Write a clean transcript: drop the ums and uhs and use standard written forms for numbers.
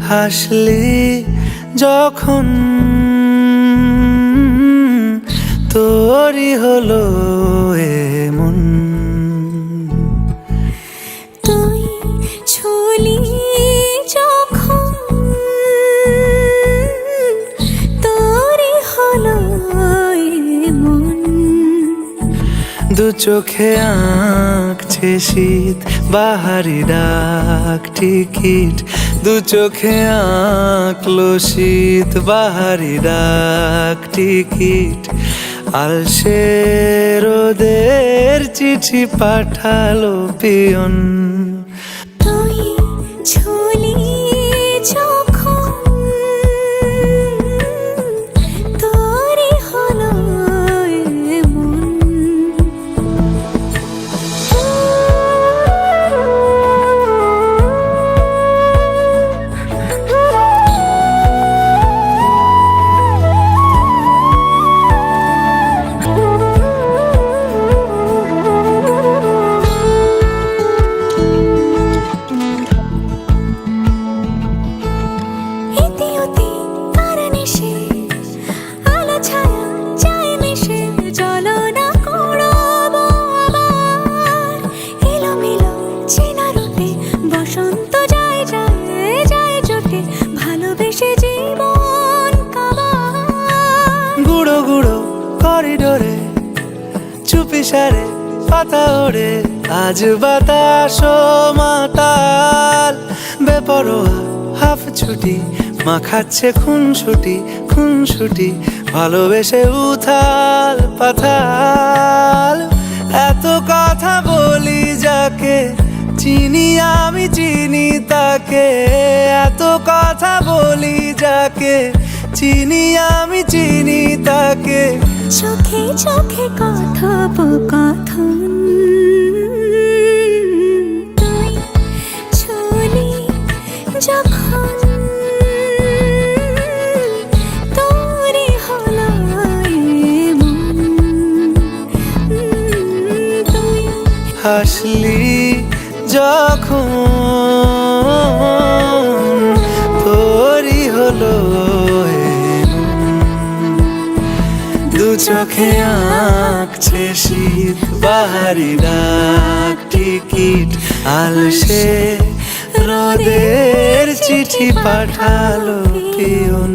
হাসলি যখন তোরই হলো এমন। তুই ছুলি যখন তোরই হলো এমন। দু চোখে আঁকছে শীত বাহারি ডাক টিকিট, দু চোখে আঁকলো শীত বাহারি ডাক টিকিট। আলসে রোদের চিঠি পাঠালো পিয়ন। তুই ছুলি যখন তোরই হলো এমন। গুঁড়ো গুঁড়ো করিডোরে চুপি সারে পাতা ওড়ে, আজ বাতাস মাতাল বেপরোয়া হাফ ছুটি মাখাচ্ছে খুনসুটি ভালোবেসে উথাল পাথাল। এত কথা বলি যাকে চিনি আমি চিনি তাকে, এত কথা বলি যাকে চিনি আমি চিনি তাকে। চোখে চোখে কথোপকথন, তুই ছুলি যখন তোরই হলো এমন। তুই হাসলি যখন তোরই হলো দু চোখে আঁকছে শীত বাহারি ডাক টিকিট। আলসে রোদের চিঠি পাঠালো পিয়ন।